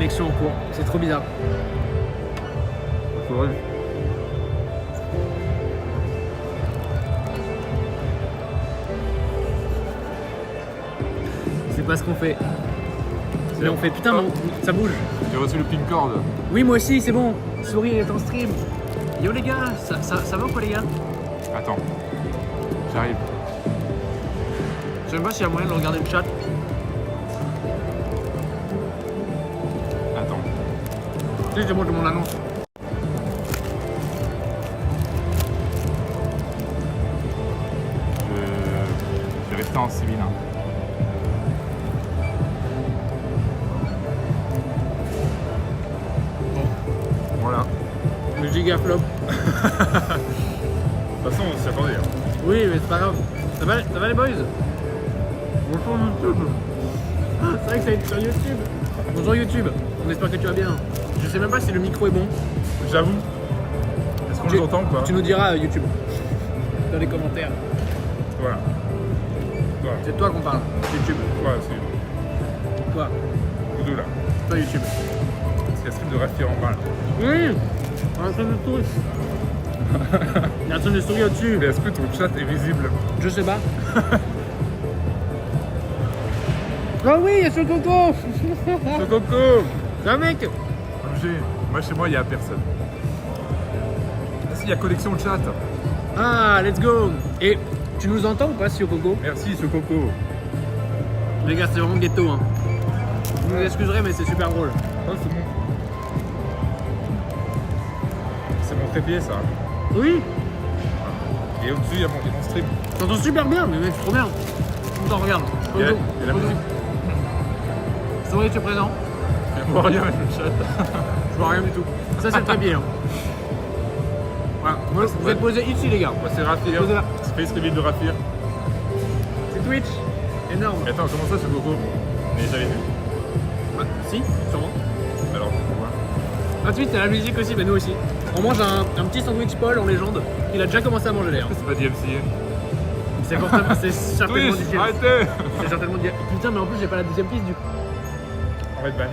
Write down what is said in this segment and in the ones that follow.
connexion en cours. C'est trop bizarre. C'est horrible. C'est pas ce qu'on fait. Mais on fait putain, mais ça bouge. J'ai reçu le ping cord. Oui, moi aussi, c'est bon. Souris est en stream. Yo les gars, ça va ou quoi les gars? Attends. J'arrive. Je sais même pas s'il y a moyen de regarder le chat. Attends. Tu sais, c'est moi de mon annonce. Je vais rester en civil. Hein. Voilà. Le giga flop. De toute façon, on s'y attendait. Hein. Oui, mais c'est pas grave. Ça va les boys? Bonjour YouTube. C'est vrai que ça va être sur YouTube. Bonjour YouTube, on espère que tu vas bien. Je sais même pas si le micro est bon. J'avoue. Est-ce qu'on l'entend ou pas? Tu nous diras YouTube. Dans les commentaires. Voilà. Toi. C'est toi qu'on parle. YouTube. Toi, c'est Toi. vous deux là. Toi YouTube. C'est la stream de Rafir en parle. Oui. On est en train de souris. Il y a un train de souris au-dessus. Mais est-ce que ton chat est visible? Je sais pas. Oh oui, il y a ce coco. Le coco. C'est un mec. Moi chez moi il n'y a personne. S'il y a connexion au chat. Ah, let's go. Et tu nous entends ou pas, ce coco? Merci ce coco. Les gars, c'est vraiment ghetto. Hein. Vous nous excuserez, mais c'est super drôle. Oh, c'est bon. C'est mon trépied ça. Oui, Et au-dessus il y a mon stream. t'entends super bien, mais mec, c'est trop bien. Attends, regarde. Il y a Coco. la musique. Souris, tu es présent? Je vois rien avec le chat. Je vois rien du tout. Ça, c'est le trépied. Hein. Voilà. Moi, vous êtes posés ici, les gars. Moi c'est Rafir. Posez là. C'est Space Reveal de Rafir. C'est Twitch. Énorme. Mais attends, comment ça ce coco? Mais j'avais vu. Bah, si, sûrement. Alors, on voit. Ensuite, t'as la musique aussi, bah nous aussi. On mange un petit sandwich Paul en légende. Il a déjà commencé à manger d'ailleurs. C'est pas DMCA. C'est forcément, c'est certainement Twitch, du ciel. arrêtez. C'est certainement du... Putain, mais en plus, j'ai pas la deuxième piste du coup. Arrête ban.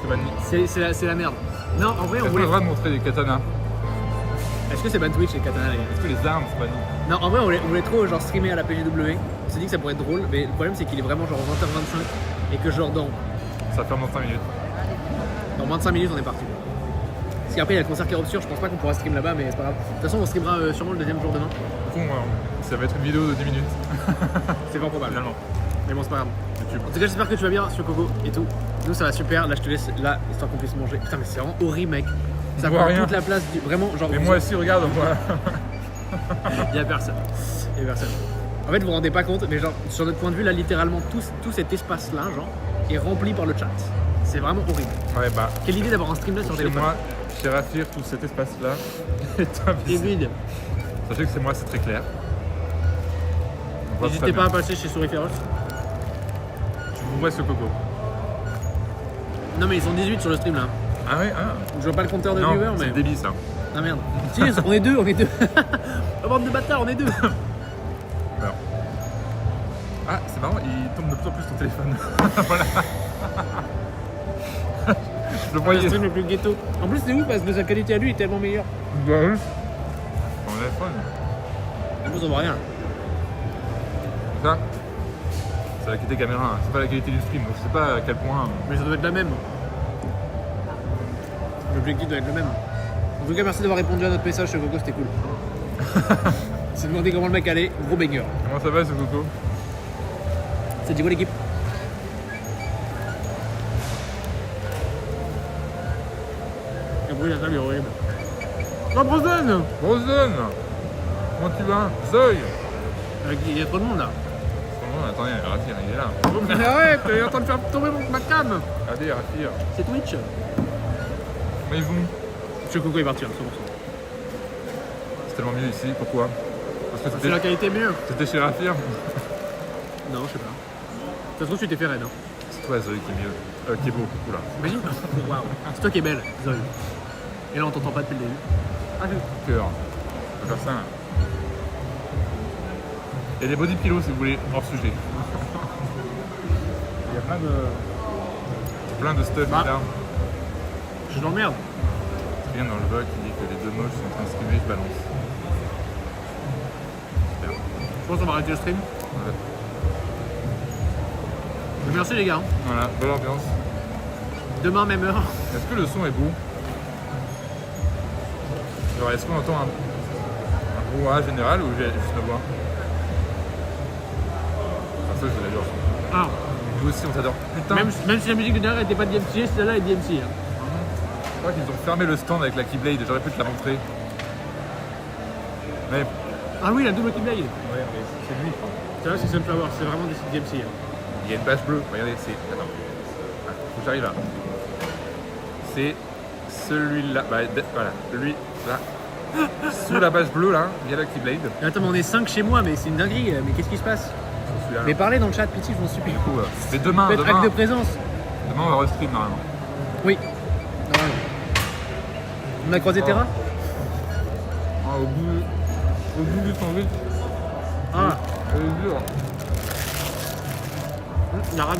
C'est banni. C'est la merde. Non, en vrai, T'as on pas le voulait. droit de montrer des katanas. Est-ce que c'est ban Twitch les katanas, les gars? Est-ce que les armes c'est banni? Non, en vrai, on voulait trop genre streamer à la PGW. On s'est dit que ça pourrait être drôle, mais le problème, c'est qu'il est vraiment genre 20h25 et que genre Ça ferme dans 5 minutes. dans 25 minutes, on est parti. Parce qu'après, il y a le concert qui est obscur. Je pense pas qu'on pourra stream là-bas, mais c'est pas grave. De toute façon, on streamera sûrement le deuxième jour demain. Au fond, ça va être une vidéo de 10 minutes. C'est fort probable. Finalement. Mais bon, c'est pas grave. YouTube. En tout cas, j'espère que tu vas bien sur Coco et tout. Nous, ça va super. Là, je te laisse là, histoire qu'on puisse manger. Putain, mais c'est vraiment horrible, mec. Ça On voit prend rien. toute la place du. Vraiment, genre. Mais moi aussi, regarde, on voit. Il y a personne. Il y a personne. En fait, vous vous rendez pas compte, mais genre, sur notre point de vue, là, littéralement, tout cet espace-là, genre, est rempli par le chat. C'est vraiment horrible. Ouais, bah. Quelle idée d'avoir un stream là sur Chez téléphone. moi, chez Rafir, tout cet espace-là est Et invisible. vide. Sachez que c'est moi, c'est très clair. On voit N'hésitez très pas à bien. passer chez Souris Féroce. Je vous vois ce coco. Non, mais ils sont 18 sur le stream là. Ah ouais, ah. Je vois pas le compteur de Non, viewers, c'est mais. le débit ça. Ah merde. Si, on est deux, on est deux. Oh, bande de bâtards, on est deux. Alors. Ah, c'est marrant, il tombe de plus en plus ton téléphone. Voilà. Je le Le voyais. stream le plus ghetto. En plus, c'est ouf parce que sa qualité à lui est tellement meilleure. Bah oui. Ton iPhone. En plus, on voit rien. Ça, c'est la qualité caméra, hein. C'est pas la qualité du stream, donc je sais pas à quel point. Mais ça doit être la même. L'objectif doit être le même. En tout cas, merci d'avoir répondu à notre message sur Coco, c'était cool. C'est demandé comment le mec allait, gros banger. Comment ça va ce coco? C'est dit quoi l'équipe? Le bruit, la salle est horrible. Oh, Brozen! Rosen! Comment tu vas? Zoï! Il y a trop de monde là. Attendez, Rafir, il est là. Mais arrête, il est en train de faire tomber ma cam! Allez, Rafir. C'est Twitch? Mais ils vont. Monsieur Coco est parti, hein, 100%. C'est tellement mieux ici, pourquoi? Parce que C'est la c'était qualité mieux. chez Rafir. Non, je sais pas. Ça se trouve, tu t'es fait raid. Hein. C'est toi Zoé qui est mieux. Qui est beau, oula. Imagine. Waouh. C'est toi qui es belle, Zoé. Et là, on t'entend pas depuis le début. Ah, j'ai cœur. On va faire ça. Il y a des body pillows si vous voulez, hors sujet. Il y a plein de stuff Bah. là. Je suis dans le merde. Rien dans le bug qui dit que les deux moches sont en train de streamer, je balance. Super. Je pense qu'on va arrêter le stream. Ouais. Mais merci les gars. Voilà, bonne ambiance. Demain, même heure. Est-ce que le son est bon? Genre, est-ce qu'on entend un brouhaha général ou juste ma voix? Ah, ça, je l'adore. Ah, Nous aussi, on t'adore. Putain, même si la musique de derrière était pas de DMC, celle-là est DMC. Hein. je crois qu'ils ont fermé le stand avec la Keyblade, j'aurais pu te la montrer. Mais, Ah oui, la double Keyblade. ouais, mais c'est lui. Celle-là, c'est Sunflower, c'est vraiment des DMC. Hein. Il y a une bâche bleue, regardez, c'est. Attends. Ah, faut que j'arrive là. C'est celui-là. Bah, voilà, lui, là. Sous la bâche bleue, là, il y a la Keyblade. Mais attends, mais on est 5 chez moi, mais c'est une dinguerie. Mais qu'est-ce qui se passe? Celui-là. Mais parlez dans le chat, pitié, je m'en supplie. Du coup, mais demain, Faites acte de présence. demain, on va restream normalement. Oui. On a croisé Terra? Ah, au bout du sandwich, Ah, elle est dure. la rag.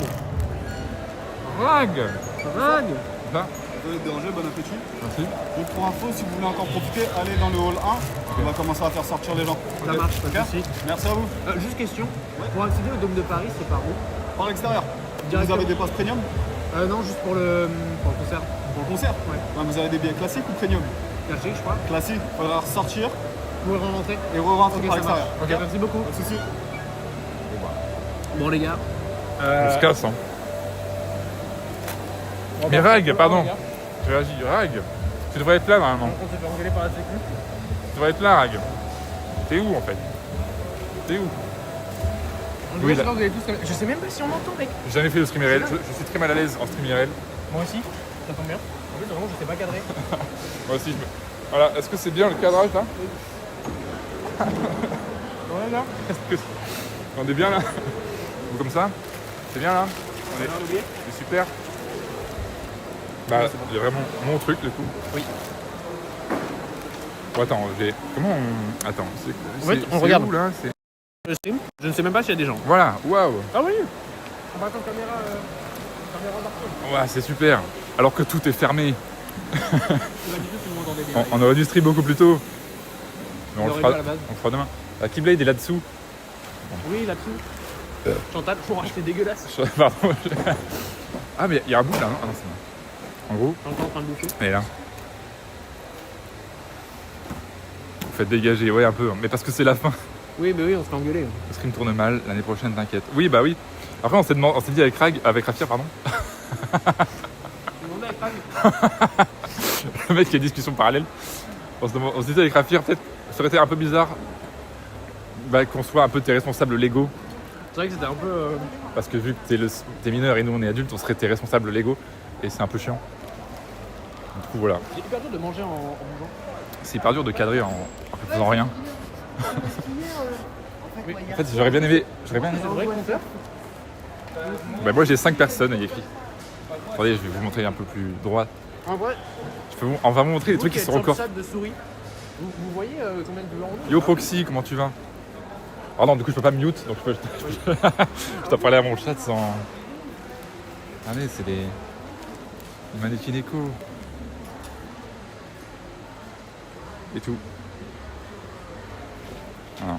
Rag. Rag. Là, Désolé de déranger, bon appétit. merci. Donc pour info, si vous voulez encore profiter, allez dans le hall 1. On va commencer à faire sortir les gens. Ça marche, pas de Ok. soucis. Merci à vous. Juste question. Pour accéder au Dôme de Paris, c'est par où? Par l'extérieur. Vous Directement. avez des passes premium Non, juste pour le concert. pour le concert? Ouais. Ouais, vous avez des billets classiques ou premium? Classique, je crois. Classique, il faudra ressortir Vous pouvez rentrer. et re-rentrer Ok, par ça marche. l'extérieur. Ok, merci beaucoup. Pas de soucis. Bon, les gars. On se casse, hein. Mais Rag, pardon. J'ai réagi, Rag. Tu devrais être là normalement. On s'est fait engueuler par la sécu. Tu devrais être là, Rag. T'es où en fait? T'es où? Oui, là. Je sais même pas si on m'entend, mec. J'ai jamais fait de stream IRL. Je suis très mal à l'aise en stream IRL. Moi aussi. Ça tombe bien. En plus, vraiment, je sais pas cadrer. Moi aussi, Voilà, est-ce que c'est bien le cadrage là? Ouais, là. Est-ce que on est bien là? Ou comme ça? C'est bien là? On est... C'est super. Bah, il y a vraiment mon truc du coup. Oui. Bon, attends, j'ai. Comment on. Attends, c'est. En fait, on c'est regarde. où là? C'est. Le stream, je ne sais même pas s'il y a des gens. Voilà, waouh! Ah oui. On va attendre caméra d'arcade. Ouais, c'est super. Alors que tout est fermé. D'habitude, tout le monde entendait bien. On aurait dû stream beaucoup plus tôt. Mais on le aurait fera, dû à la base. on le fera demain. La Keyblade est là-dessous. Oui, là-dessous. Chantal, pour c'est dégueulasse. Pardon. Ah, mais il y a un bout là, non? Ah non, c'est bon. En gros, T'es encore en train de bouffer. elle est là. Vous faites dégager, ouais, un peu. Mais parce que c'est la fin. Oui, mais oui, on se fait engueuler. Le stream tourne mal, l'année prochaine, t'inquiète. Oui, bah oui. Après, on s'est dit avec Rafir, pardon. Le mec qui a une discussion parallèle. On s'est dit avec Rafir, peut-être, ça aurait été un peu bizarre qu'on soit un peu tes responsables légaux. C'est vrai que c'était un peu. Parce que vu que t'es mineur et nous on est adultes, on serait tes responsables légaux. Et c'est un peu chiant. Du coup, voilà. C'est hyper dur de manger en bougeant. C'est hyper dur de cadrer en faisant rien. En fait, j'aurais bien aimé. C'est vrai compteur. Bah, moi j'ai 5 personnes, il y a écrit. Attendez, je vais vous montrer un peu plus droit. En vrai, On va vous montrer des trucs qui sont encore. de souris. Vous voyez combien de blancs on a? Yo Proxy, comment tu vas? Oh non, du coup je peux pas mute, donc je dois parler à mon chat sans. Allez, c'est des mannequins éco. Et tout. Voilà.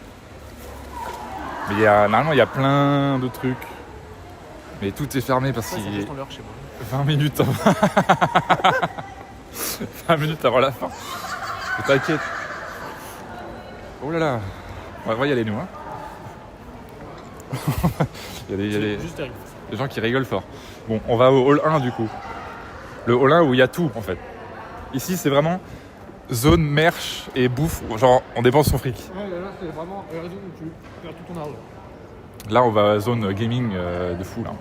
Mais normalement il y a plein de trucs. Mais tout est fermé parce qu'il est 20 minutes avant. 20 minutes avant la fin. Mais t'inquiète. Oh là là. On va y aller nous hein. il y a des gens qui rigolent fort. Bon, on va au hall 1 du coup. Le hall 1 où il y a tout en fait. Ici c'est vraiment zone merch et bouffe. Genre on dépense son fric. Ouais, là c'est vraiment la raison où tu perds tout ton argent. Là on va à zone gaming de fou là.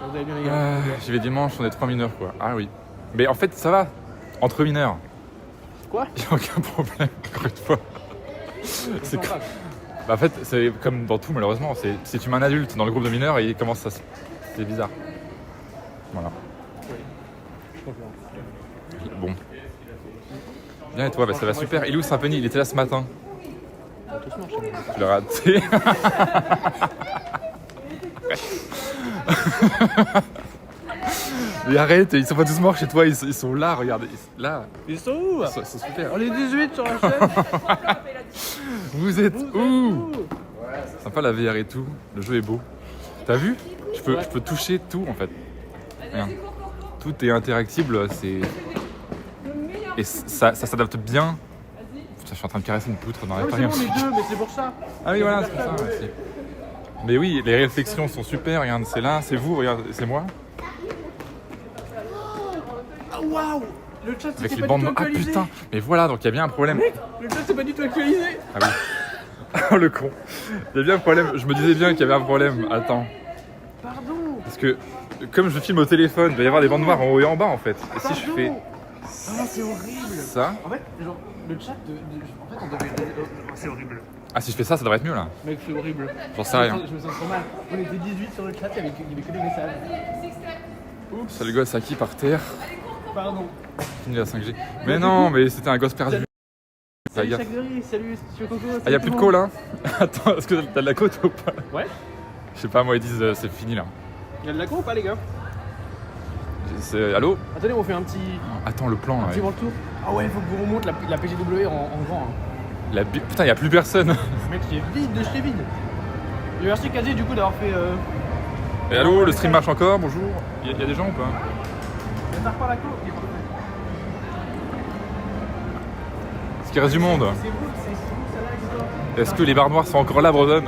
Vous allez bien les gars. J'y vais dimanche, on est 3 mineurs quoi. Ah oui. Mais en fait ça va. Entre mineurs. Quoi? Il n'y a aucun problème, encore une fois. C'est Sympa. Bah, en fait, c'est comme dans tout malheureusement. Si tu mets un adulte dans le groupe de mineurs, il commence à c'est bizarre. Voilà. Oui. Je comprends. Bon. Bien et toi, bah, ça va super. Il est où Saint-Penny? Il était là ce matin. Ça a tous marché. Tu l'as raté. Mais arrête, ils sont pas tous morts chez toi, ils sont là, regarde. Là. Ils sont où? Ils sont super. On est 18 sur la chaîne. Vous êtes où? Sympa la VR et tout, le jeu est beau. T'as vu? Je peux toucher tout en fait. Regarde. Tout est interactible, c'est... Et ça s'adapte bien. Putain, je suis en train de caresser une poutre dans la Non, mais c'est bon, les deux, mais c'est pour ça. Ah oui, voilà, c'est pour ça. Ouais, mais oui, les réflexions sont super. Regarde, c'est là, c'est vous, regarde, c'est moi. Ah waouh! Le chat Avec c'est les pas du bandes. tout Ah actualisé. putain, mais voilà, donc il y a bien un problème. Mec, le chat c'est pas du tout actualisé. Ah oui. Oh le con. Il y a bien un problème. Je me disais bien qu'il y avait un problème. Attends. Pardon. Parce que comme je filme au téléphone, il va y avoir des bandes noires en haut et en bas en fait. Et si je fais Ah c'est horrible. ça. En fait, genre, le chat en fait on devait... c'est horrible. Ah, si je fais ça, ça devrait être mieux là. Mec, c'est horrible. J'en sais rien. Je me sens trop mal. On était 18 sur le chat, il y avait que des messages. Oups. Salut gosse Aki par terre. Pardon. Fini la 5G. Mais non, mais c'était un gosse perdu. Salut Fais gaffe. Chagri, salut Studio Coco. Ah, y'a plus de côte là. Attends, est-ce que t'as de la côte ou pas? Ouais. Je sais pas, moi ils disent c'est fini là. Y'a de la co ou pas les gars? Allô? Attendez, on fait un petit Attends, le plan là. petit world tour. Ah ouais, faut que vous remonte la PGW en grand. Hein. Putain, y'a plus personne. Le mec il est vide de chez vide. Et merci Kazi du coup d'avoir fait... Et allô, le stream marche encore, bonjour. Y'a des gens ou pas? Mais t'as pas la co. Est-ce qu'il reste du monde? C'est vous, celle-là. Est-ce que les barres noires sont encore là, Brandon?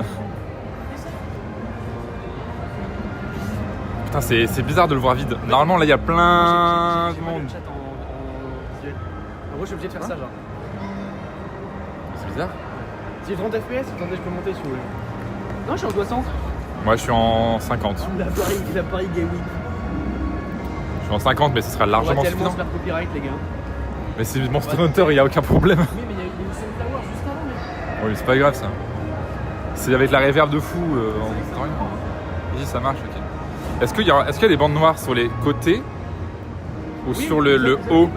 Putain, c'est bizarre de le voir vide. Normalement, là, il y a plein de monde. En gros, je suis obligé de faire ça, genre. C'est bizarre. Si j'ai 30 FPS, attendez, je peux monter si vous voulez. Non, je suis en 60. Moi, je suis en 50. La Paris Game Week. Je suis en 50, mais ce sera On va largement tellement se suffisant. faire copyright, les gars. Mais c'est Monster Hunter, il n'y a aucun problème. Oui, mais il y a eu Sunflower Wars juste avant, mec. Oui, c'est pas grave ça. C'est avec la réverb de fou. En... Vas-y, ça marche, ok. Est-ce qu'il y a des bandes noires sur les côtés ou Oui, sur le haut?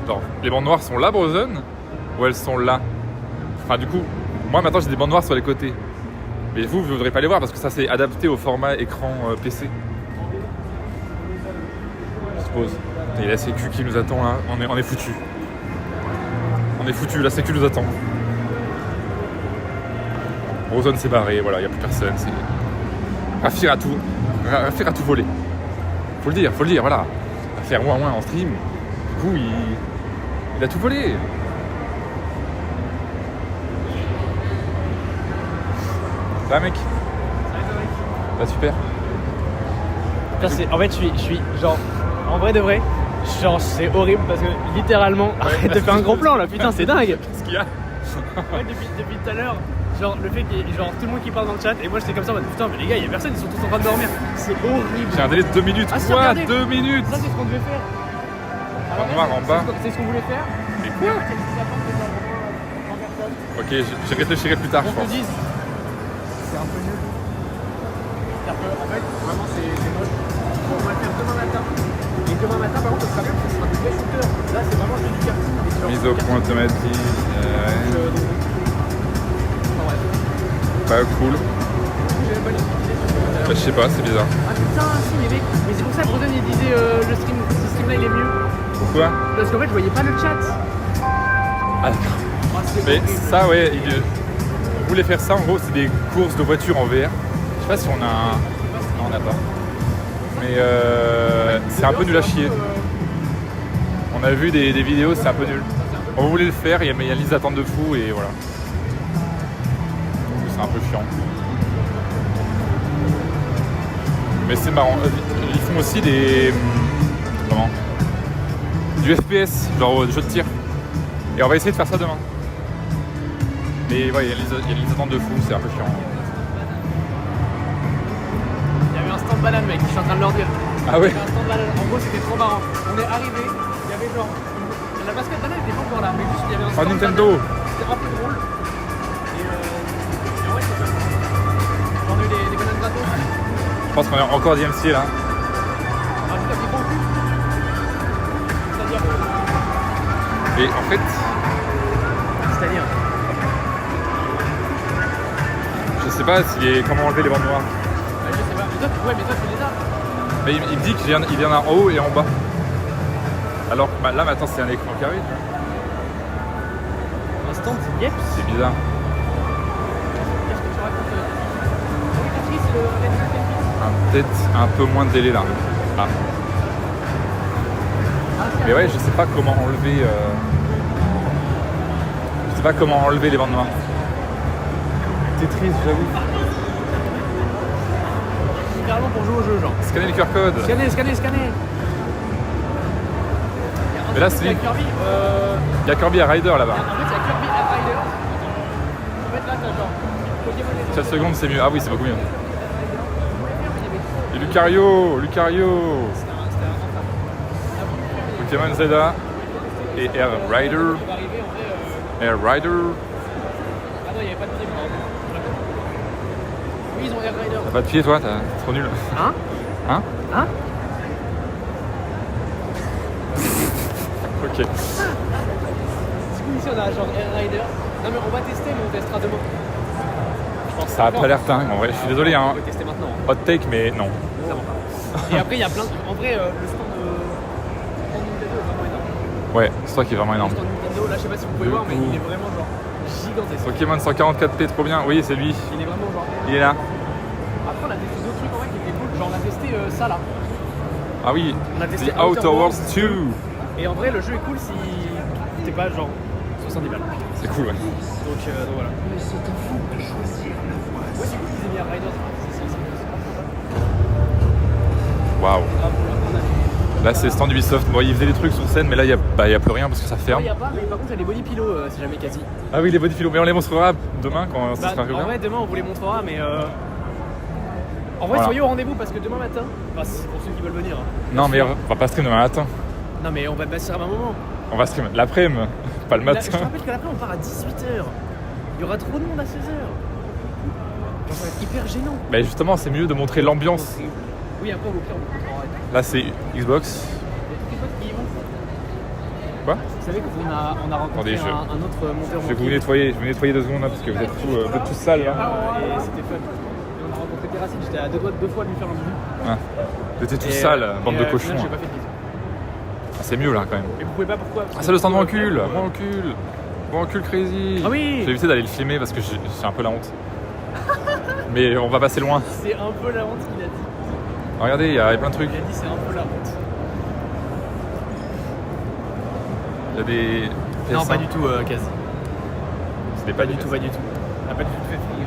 Attends, les bandes noires sont là, Brozen? Ou elles sont là? Enfin, du coup, moi maintenant j'ai des bandes noires sur les côtés. Mais vous ne voudrez pas les voir parce que ça c'est adapté au format écran PC. Je suppose. Et la sécu qui nous attend là, on est foutu. On est foutu, la sécu nous attend. Brozen s'est barré, voilà, il n'y a plus personne. Rafir a tout volé. Faut le dire, voilà. Rafir moins en stream. Du coup, il a tout volé. Ça va, mec? Bah, super. En fait, je suis genre, en vrai de vrai, genre, c'est horrible parce que littéralement, arrête de faire un gros plan là, putain, c'est dingue. Qu'est-ce qu'il y a? Ouais, depuis tout à l'heure, genre, le fait qu'il y ait genre, tout le monde qui parle dans le chat et moi j'étais comme ça en mode putain, mais les gars, il y a personne, ils sont tous en train de dormir. C'est horrible. J'ai un délai de 2 minutes. Ah, si, Quoi? regardez. 2 minutes? Ça, c'est ce qu'on devait faire. En noir, en bas. C'est ce qu'on voulait faire. Mais quoi? Ok, j'y réfléchirai plus tard, je On te pense. dise. C'est un peu nul. En fait, vraiment, c'est moche. On va le faire demain matin. Et demain matin, par contre, ça sera bien parce que ce sera du best shooter. Là, c'est vraiment juste du karting. Mise au point automatique. Pas cool. Bah, je sais pas, c'est bizarre. Ah putain, si, mais mec, mais c'est pour ça que Broden il disait ce stream là il est mieux. Pourquoi? Parce qu'en fait, je voyais pas le chat. Ah, d'accord. Ah, c'est Mais horrible. ça, ouais, il voulait faire ça. En gros, c'est des courses de voitures en VR. Je sais pas si on a un. Non, on n'a pas. Mais c'est un peu nul à chier. On a vu des vidéos, c'est un peu nul. On voulait le faire, mais il y a une liste d'attente de fou et voilà. Donc, c'est un peu chiant. Mais c'est marrant. Ils font aussi des. Comment? Du FPS, genre jeu de tir. Et on va essayer de faire ça demain. Mais ouais, il y a une liste d'attente de fou, c'est un peu chiant. Il y avait un stand banane, mec, je suis en train de leur dire. Ah ouais? Il y avait un stand banane. En gros, c'était trop marrant. On est arrivé, il y avait genre. La basket banane était pas encore là, mais juste il y avait un stand Nintendo. banane. C'était un peu drôle. Et ouais, c'est ça. On a eu des bananes gratos. Je pense qu'on est encore DMC là. Ah, putain, c'est bon. C'est-à-dire. Et en fait, C'est-à-dire. je sais pas comment enlever les bandes noires. Je sais pas. Mais toi, tu les as. Mais il me dit qu'il y en a en haut et en bas. Alors bah, là maintenant c'est un écran carré. Un stand, yep. C'est bizarre. Qu'est-ce que tu racontes Oui, Patrice, le Red Bull Tetris. Peut-être un peu moins de délai là. Ah. Mais ouais, je sais pas comment enlever. Je sais pas comment enlever les bandes noires. Tetris, j'avoue. Hyper long pour jouer au jeu, genre. Scanner le QR code. Scanner. Mais là, c'est. Il y a Kirby. Il y a Kirby à Rider là-bas. En fait, il y a Kirby à Rider. En fait, là, t'as genre Pokémon les 4 secondes, c'est mieux. Ah oui, c'est beaucoup mieux. Et Lucario. Pokémon Zelda et Air Rider. Air Rider. Ah non, il n'y avait pas de pied, pardon. Oui, ils ont Air Rider. T'as pas de pied toi, t'es trop nul. Hein Hein? Hein Ok. Du coup, ici, on a genre Air Rider. Non, mais on va tester, mais on testera demain. Je pense Ça a pas l'air dingue en vrai, je suis désolé hein. On peut tester maintenant. Hot take mais non. Clairement pas. Et après, il y a plein de... En vrai, le stand Nintendo est vraiment énorme. Ouais, c'est toi qui est vraiment Le énorme. stand Nintendo, là, je sais pas si vous pouvez voir, mais il est vraiment genre gigantesque. Pokémon 144p, trop bien. Oui, c'est lui. Il est vraiment genre... Il est là. Après, on a testé d'autres trucs en vrai qui étaient cool. Genre, on a testé ça là. Ah oui. On a testé The Outer Worlds 2. Et en vrai, le jeu est cool si t'es pas genre 70 balles. C'est cool, ouais. Donc voilà. Ouais, c'est cool qu'ils aient mis un Rider. Waouh. Là, c'est stand Ubisoft. Bon, ils faisaient des trucs sur scène, mais là, il y a plus rien parce que ça ferme. Il y a pas, mais par contre, il y a les body pillows si jamais quasi. Ah oui, les body pillows. Mais on les montrera demain quand ça sera En réouvert. vrai, demain, on vous les montrera, mais en vrai, Voilà. soyez au rendez-vous parce que demain matin, bah, c'est pour ceux qui veulent venir. Hein. Non, mais on va pas stream demain matin. Non, mais on va passer à un moment. On va stream l'après-midi, pas le Là, matin. je te rappelle que l'après, on part à 18h. Il y aura trop de monde à 16h. Ça va être hyper gênant. Mais justement, c'est mieux de montrer l'ambiance. Oui, après, au pire, on peut en arrêter. Là, c'est Xbox. Tes potes qui y vont. Quoi? Vous savez qu'on a rencontré Attendez, un autre monteur Je vais vous nettoyer. Je vais nettoyer 2 secondes là parce que vous êtes tous sales là. Et c'était fun. Et on a rencontré Terracine, j'étais à deux fois de lui faire un bisou. Ah. Vous étiez tous sales, bande de au final, cochons. j'ai hein. pas fait de bisou. Ah, c'est mieux là quand même. Et vous pouvez pas pourquoi? Ah, c'est le stand Rancule. Rancule crazy. Ah oui. J'ai évité d'aller le filmer parce que j'ai un peu la honte. Mais on va passer loin. C'est un peu la honte qu'il a dit. Regardez, il y a plein de trucs. Il a dit c'est un peu la honte. Il y a des. Non, PS1. pas du tout, quasi. C'était Pas du tout, pas du tout. On a pas du tout fait free.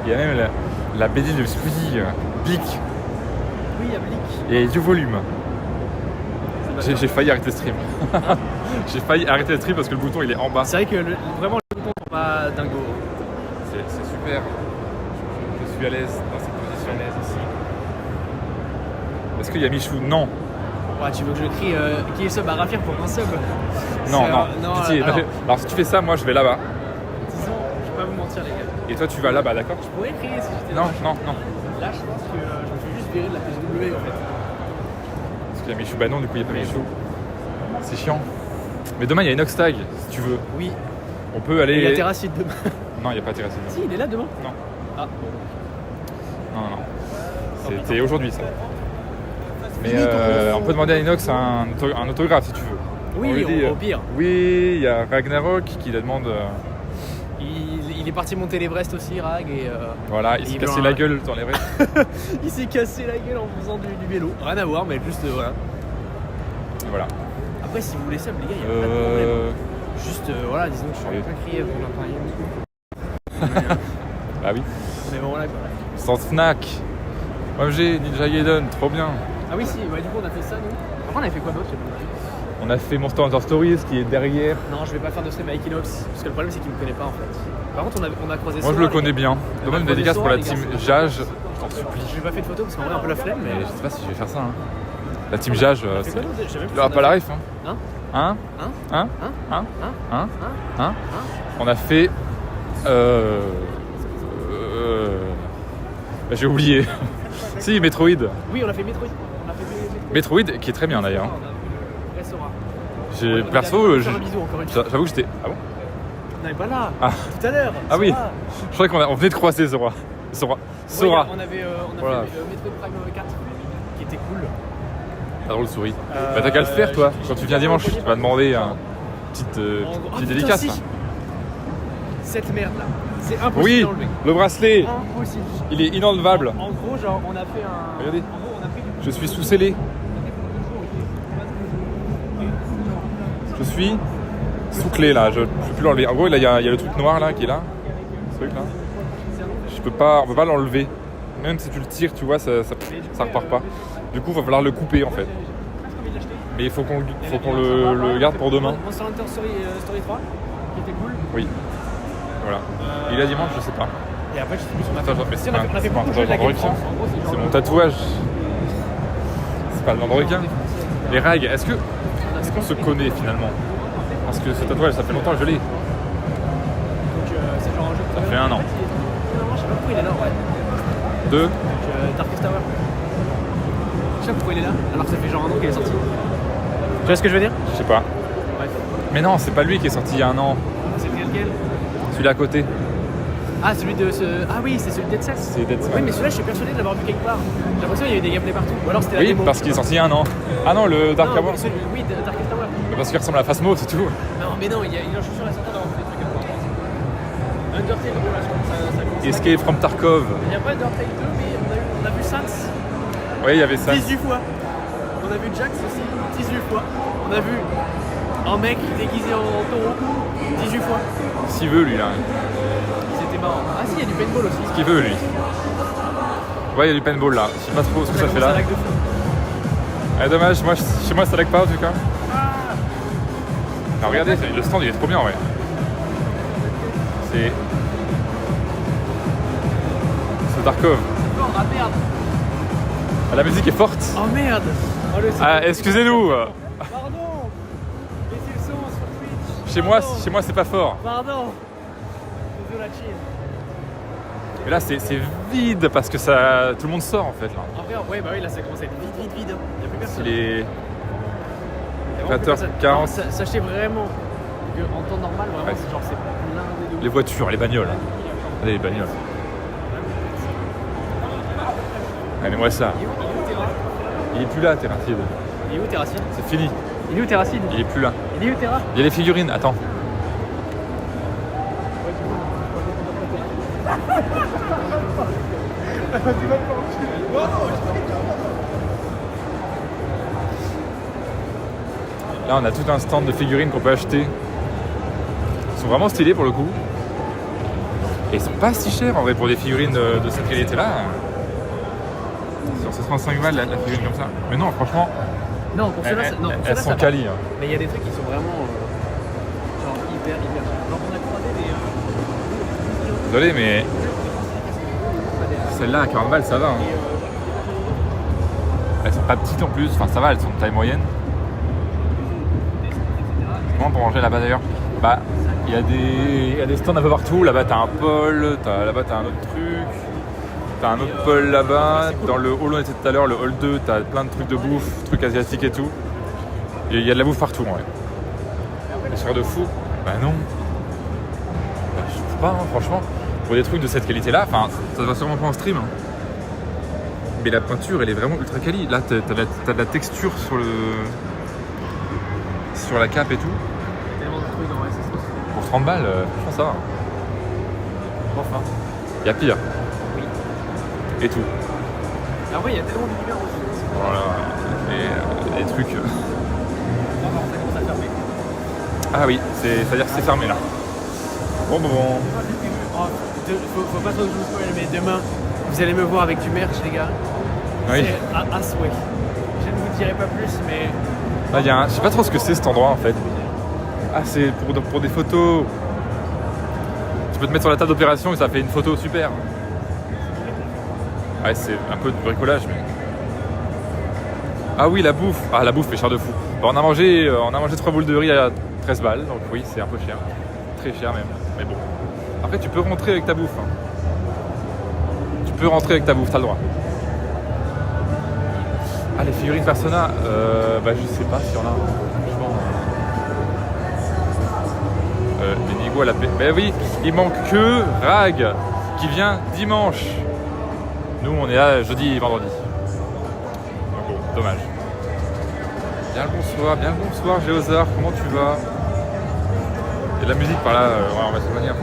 Il y a même la BD de Squeezie, Blick, Oui, il y a Blick. et du volume. C'est J'ai failli arrêter le stream. J'ai failli arrêter le stream parce que le bouton il est en bas. C'est vrai que vraiment les boutons sont pas dingo. C'est super. Je suis à l'aise dans cette position. Ici. Est-ce qu'il y a Michou? Non. Ouais, tu veux que je crie qui est sub à Rafir pour un sub? Non, C'est, non. non, Pitié. Alors si tu fais ça, moi je vais là-bas. Disons, je vais pas vous mentir les gars. Et toi tu vas là-bas, d'accord? Je pourrais crier si j'étais Non, là. non, non. Là, je pense que je me suis juste viré de la PSW en fait. Parce qu'il y a Michou, bah non, du coup il n'y a pas Michou. C'est chiant. Mais demain il y a Inox Tag, si tu veux. Oui. On peut aller. Et il y a Terracide demain. Non, il n'y a pas Terracide. Si, il est là demain. Non. Ah, bon. Non, non. C'était aujourd'hui ça. Mais on peut demander à Inox un autographe si tu veux. Oui, On lui dit, au pire. Oui, il y a Ragnarok qui la demande. Il est parti monter l'Everest aussi, Rag, et Voilà, il s'est cassé la gueule dans les vrais. il s'est cassé la gueule en faisant du vélo. Rien à voir, mais juste voilà. Voilà. Après, si vous voulez sub, les gars, il n'y a pas de problème. Juste, voilà, disons que je suis Oui. pas crié, on n'a pas rien. Bah oui. Mais bon, voilà quoi. Sans Fnac. OMG, Ninja Gaiden, trop bien. Ah oui, si, ouais, du coup, on a fait ça, nous. Après, on avait fait quoi d'autre? Je sais pas. On a fait Monster Hunter Stories qui est derrière. Non, je vais pas faire de stream avec Inox, parce que le problème, c'est qu'il me connaît pas en fait. Par contre, on a croisé Moi je Sora, le les connais gars. bien. On a Demande une croisé dédicace pour Sora, la les gars, team c'est- Jage. Je t'en supplie. Je vais pas fait de photo parce qu'en vrai, un peu la flemme, mais. Mais je sais pas si je vais faire ça. Hein. La team Jage, On a fait c'est. quoi d'autre? Je sais même plus Ah, ce qu'on pas a la fait. ref, hein. Hein? Hein? Hein? Hein? Hein? Hein? Hein? Hein? On a fait. J'ai oublié. Si, Metroid. Oui, on a fait Metroid. On a fait Metroid qui est très bien d'ailleurs. On a vu Vrai Sora. J'ai On a perso, fait un bisou encore une fois. j'avoue que j'étais. Ah bon? Non, mais pas là. Ah. Tout à l'heure. Ah oui. Sora. Je croyais qu'on venait de croiser Zora. Sora. Ouais, on avait Voilà. fait le Metroid Prime 4 qui était cool. Pas drôle, souris. Bah, t'as qu'à le faire, toi. j'ai- Quand tu j'ai viens pas dimanche, le tu premier vas demander un petite putain, dédicace. si. là. Cette merde là, c'est impossible Oui, d'enlever. le bracelet, Impossible. il est inenlevable. En gros, genre, on a fait un. Regardez. En gros, on a pris du. Je suis sous scellé. Je suis sous clé là, je peux plus l'enlever. En gros, là, il y a le truc noir là qui est là. Ce truc là. On peut pas l'enlever. Même si tu le tires, tu vois, ça repart pas. Du coup, il va falloir le couper en fait. Mais il faut qu'on le garde pour demain. Monster Hunter Story 3, qui était cool. Oui. Voilà. Et là, dimanche, je sais pas. Et après, je sais plus ce qu'on a Attends, fait. mais Si, c'est on a fait- on a fait beaucoup de jeux de la Game France. En gros, C'est genre- mon tatouage. C'est pas le nom de requin. Les rags, est-ce qu'on se connaît finalement? Parce que ce tatouage, ça fait longtemps que je l'ai. Donc, c'est genre un jeu. Ça fait 1 an. Non, je sais pas pourquoi il est là, ouais. 2. Donc, Darkest Tower. Je sais pas pourquoi il est là, alors que ça fait genre 1 an qu'il est sorti. Tu vois ce que je veux dire? Je sais pas. Bref. Mais non, c'est pas lui qui est sorti il y a 1 an. C'est lequel? Celui à côté. Ah, celui de ce. Ah oui, c'est celui de Dead Cells. C'est Dead Cells. Oui, mais celui-là, je suis persuadé de l'avoir vu quelque part. J'ai l'impression qu'il y avait des gameplays partout. Ou alors c'était la Oui, démo. parce qu'il est sorti il y a 1 an. Ah non, le Dark Non, Tower. oui, Darkest Tower. Parce qu'il ressemble à Phasmo, c'est tout. Non, mais non, il a je suis sûr et certain d'avoir fait des trucs à voir. Undertale, voilà, je crois que ça commence. Escape from Tarkov. Il n'y a pas Undertale 2, mais on a vu Sans Oui, il y avait ça. 18 fois. On a vu Jax aussi 18 fois. On a vu un mec déguisé en taureau 18 fois. S'il veut, lui, là. C'était marrant. Ah si, il y a du paintball aussi. Ce qu'il veut, lui. Ouais, il y a du paintball là. Je sais pas trop ce que ça fait là. Ah, dommage, moi, chez moi ça lag pas en tout cas. Alors regardez, le stand il est trop bien ouais. C'est Tarkov. Ah merde. Ah, la musique est forte. Oh merde. Oh, Ah, excusez-nous. Pardon. Laissez le son sur Twitch. Chez moi c'est pas fort. Pardon. Désolé la chill. Mais là c'est vide parce que ça tout le monde sort en fait là. En vrai, ouais, bah oui, là ça commence à être vide. Il n'y a plus personne. Il est Il y a vraiment plus 20h40. personne. Sachez vraiment qu'en temps normal, vraiment, Ouais. c'est genre c'est blindé de Les voitures, les bagnoles. Allez les bagnoles. Allez moi ça. Il est où Terra? Il est plus là Terracide. Il est où Terracide? C'est fini. Il est où Terracide? Il est plus là. Il est où Terra? Il y a les figurines, attends. Là, on a tout un stand de figurines qu'on peut acheter. Ils sont vraiment stylés pour le coup. Et ils sont pas si chers en vrai pour des figurines de cette qualité-là. Sur 65 balles la figurine comme ça. Mais non, franchement, Non, pour ceux-là, non, pour elles ceux-là, sont ça va. quali. Hein. Mais il y a des trucs qui sont vraiment genre hyper. Genre on a croisé des. Désolé, mais celle-là à 40 balles, ça va. Hein. Elles sont pas petites en plus, enfin ça va, elles sont de taille moyenne. Comment pour manger là-bas d'ailleurs? Bah, il y a des stands un peu partout. Là-bas, t'as un pôle, là-bas, t'as un autre truc. T'as un autre pôle là-bas. Dans le hall où on était tout à l'heure, le hall 2, t'as plein de trucs de bouffe, trucs asiatiques et tout. Il y a de la bouffe partout, ouais. Les soirs de fou? Bah non. Bah, je trouve pas, hein, franchement. Pour des trucs de cette qualité-là, enfin, ça se voit sûrement pas en stream. Hein. Mais la peinture, elle est vraiment ultra quali. Là, t'as de la texture sur la cape et tout. Tellement de trucs en SSO. Pour 30 balles, franchement, ça va. Enfin. Il y a pire. Oui. Et tout. Après, il y a tellement d'univers aussi. Voilà. Et les trucs. Non, ça commence à fermer. Ah oui, c'est-à-dire que c'est fermé là. Bon. Oh, faut pas trop que je vous spoil, mais demain, vous allez me voir avec du merch, les gars. Oui. C'est à souhait. Je ne vous dirai pas plus, mais. Ah, je sais pas trop ce que c'est cet endroit en fait. Ah, c'est pour des photos. Tu peux te mettre sur la table d'opération et ça fait une photo super. Ouais, c'est un peu de bricolage, mais. Ah oui, la bouffe. Ah, la bouffe fait cher de fou. Bon, on a mangé 3 boules de riz à 13 balles, donc oui, c'est un peu cher. Très cher même, mais bon. Après, tu peux rentrer avec ta bouffe. Hein. Tu peux rentrer avec ta bouffe, t'as le droit. Ah, les figurines Persona, bah je sais pas s'il y en a. Franchement. Benigo à la paix. Ben oui, il manque que Rag qui vient dimanche. Nous, on est là jeudi et vendredi. Donc, bon, dommage. Bien le bonsoir, Géosard, comment tu vas? Il y a de la musique par là, ouais, on va s'éloigner un peu.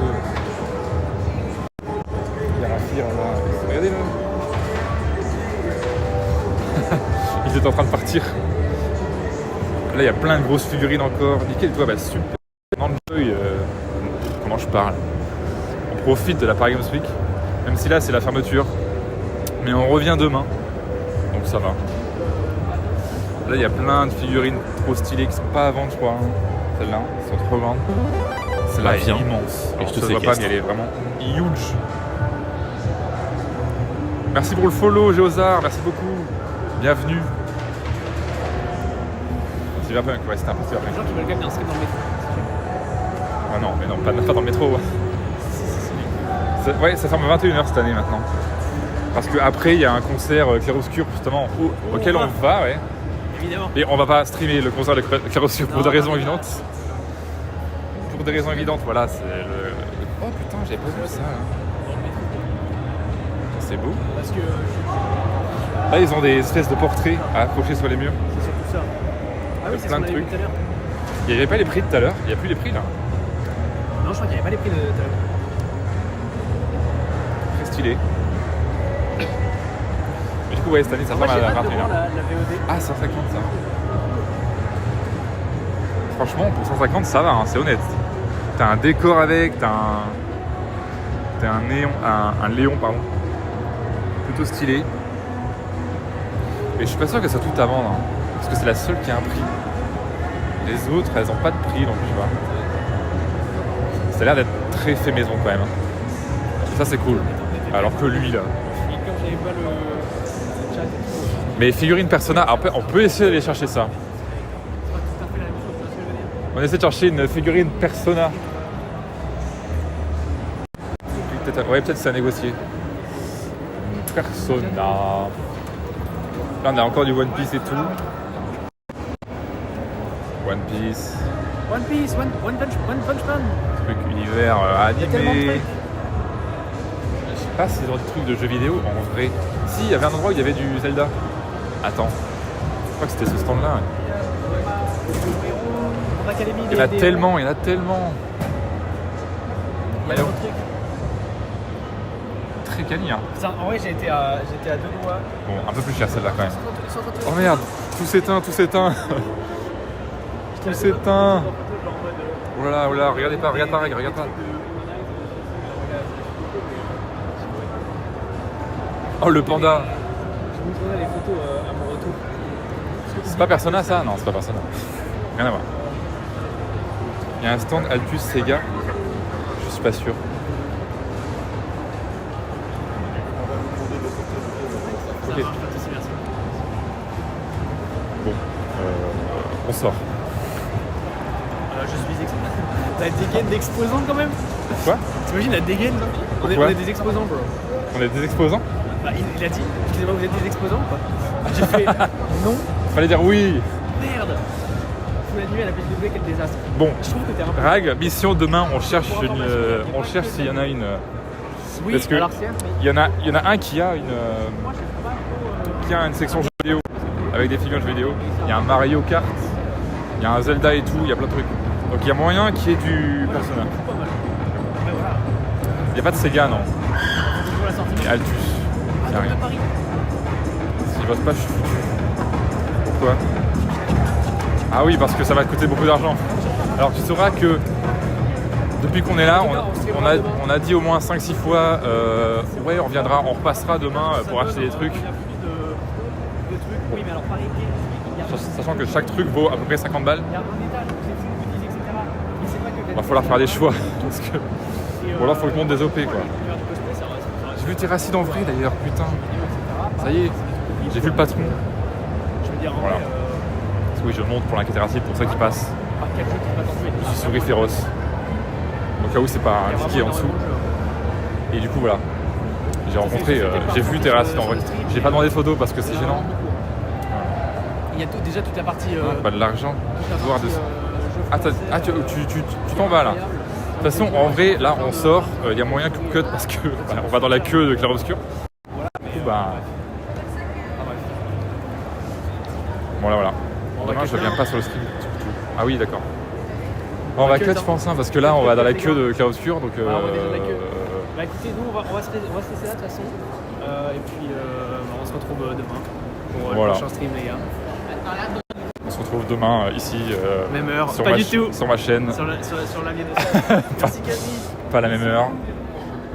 Il y a Rafir là, regardez là. Ils étaient en train de partir. Là, il y a plein de grosses figurines encore. Nickel, toi, bah super. Enjoy, comment je parle. On profite de la Paris Games Week, même si là, c'est la fermeture. Mais on revient demain, donc ça va. Là, il y a plein de figurines trop stylées qui sont pas à vendre, je crois. Hein. Celles-là, elles sont trop grandes. Celle-là est immense. Alors, je te vois pas, mais elle est vraiment huge. Merci pour le follow, Géosard. Merci beaucoup. Bienvenue. C'est bien, ouais, c'était un peu super. Les gens qui veulent gagner un skate dans le métro. Ah non, mais non, pas dans le métro. Ouais, ça ferme à 21h cette année maintenant. Parce qu'après, il y a un concert Clair-Obscur justement auquel on va, ouais. Évidemment. Et on va pas streamer le concert de Clair-Obscur pour des raisons évidentes. Pour des raisons évidentes, voilà, c'est le... Oh putain, j'avais pas vu ça. Là. C'est beau. Parce que Là, ils ont des espèces de portraits à accrocher sur les murs. c'est surtout ça. Ah oui, c'est plein ce de qu'on avait vu trucs. tout à l'heure. Il n'y avait pas les prix de tout à l'heure, il n'y a plus les prix là. Non, je crois qu'il n'y avait pas les prix de tout à l'heure. Très stylé. Mais du coup, ouais, cette année, ça Moi, ferme j'ai à hâte de 21h. voir la VOD. Ah, 150 ça va. Franchement, pour 150 ça va, hein, c'est honnête. T'as un décor avec, t'as un néon, un léon pardon. Plutôt stylé. Et je suis pas sûr que ça soit tout à vendre, hein, parce que c'est la seule qui a un prix. Les autres, elles ont pas de prix, donc tu vois. Ça a l'air d'être très fait maison quand même. Et ça c'est cool. Alors que lui là. Et comme j'avais pas le chat, Mais figurine Persona, après on peut essayer d'aller chercher ça. c'est pas tout à fait la même chose, tu vois ce que je veux dire. On essaie de chercher une figurine Persona. Ouais, peut-être c'est à négocier. Persona. Là, on a encore du One Piece et tout. One Piece. One Piece, One Punch Man. Truc univers Il y a tellement de animé. trucs. Je sais pas s'ils ont des trucs de jeux vidéo en vrai. Si, il y avait un endroit où il y avait du Zelda. Attends. Je crois que c'était ce stand-là. En académie, Il y en a tellement, il y en a tellement. Il y a Maillot. d'autres trucs. Très quali, hein. Putain, en vrai, j'étais à deux doigts. Bon, un peu plus cher celle-là quand même. Ils sont en train de- Oh merde, tout s'éteint, tout s'éteint. Tout s'éteint. Oh là là, oh là, regardez pas, regarde pas, regarde pas. Oh le panda. Je vous montrerai les photos à mon retour. C'est pas Persona ça? Non, c'est pas Persona. Rien à voir. Il y a un stand Altus Sega. Je suis pas sûr. Ça Ok. marche, pas de soucis, merci. Bon, on sort. Je suis exposant. La dégaine d'exposant quand même. Quoi? T'imagines la dégaine là on Pourquoi est des exposants, bro. On est des exposants? Bah, il a dit, excusez-moi, vous êtes des exposants ou pas? J'ai fait non, Fallait dire oui. merde. Faut l'annuler à la PSW, quel désastre. Bon, Je trouve que t'es un peu. Rag, mission demain, on cherche on cherche s'il y en a une. Oui, parce que alors c'est. il y en a un qui a une. Moi, je sais pas trop. Qui a une section jeux vidéo avec des figurines jeux vidéo. Il y a un Mario Kart, il y a un Zelda et tout, il y a plein de trucs. Donc il y a moyen qu'il y ait du Persona. Pas mal. Mais voilà. Il n'y a pas de Sega, non. C'est toujours la sortie. Et Altus. Il n'y a Ah, rien. de Paris. S'ils bossent pas, je suis foutu. Pourquoi? Ah oui, parce que ça va te coûter beaucoup d'argent. Alors tu sauras que depuis qu'on est là, on a dit au moins 5-6 fois ouais, on reviendra, on repassera demain pour acheter des trucs. Il y a plus de trucs. Oui, mais alors Paris, Sachant que chaque truc vaut à peu près 50 balles. il y a un étage, c'est fou, goodies, etc. Mais c'est pas que Il va falloir faire des choix. Parce que... Ou alors faut que je monte des OP quoi. J'ai vu Terracide en vrai d'ailleurs, putain. Ça y est, j'ai vu le patron. Je veux dire, en Voilà. vrai, Parce que oui, je monte pour la Terracide, pour ça qu'il passe. par quel jeu qui va t'en tuer Je suis souris féroce. Au cas où c'est pas indiqué en dessous. Et du coup voilà. J'ai rencontré, j'ai vu Terracide en vrai. J'ai pas demandé de photo parce que c'est gênant. Il y a déjà toute la partie. Pas de l'argent. toute la Voir partie, de- jeux Ah, français, tu t'en vas là. toute façon, en vrai, là, on sort. Il y a moyen qu'on cut parce que voilà, on va dans la queue de Clair Obscur. Du coup, bah... Voilà. Demain, je reviens pas sur le stream. Surtout. Ah oui, d'accord. Bon, on va cut, je pense, hein, parce que là, on va dans la queue de Clair Obscur. Donc, on est dans la queue. Bah écoutez, nous, on va se laisser là de toute façon. Et puis, on se retrouve demain pour le prochain stream, les gars. On se retrouve demain ici. Même heure, sur pas du tout. Sur ma chaîne. Sur la mienne aussi. Merci, Camille. Pas la même heure.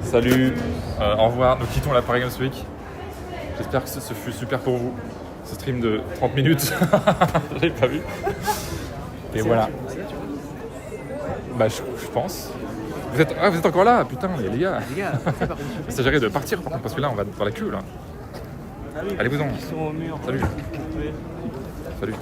Salut. Au revoir. Nous quittons la Paris Games Week. J'espère que ce fut super pour vous. Ce stream de 30 minutes. Je l'avais pas vu. Et voilà. Bah, je pense. Vous êtes encore là, putain, les gars. Les gars, c'est par contre. Ça j'arrête de partir par contre, parce que là on va dans la queue là. Allez vous en. Ils sont au mur. Salut. Oui. Salut.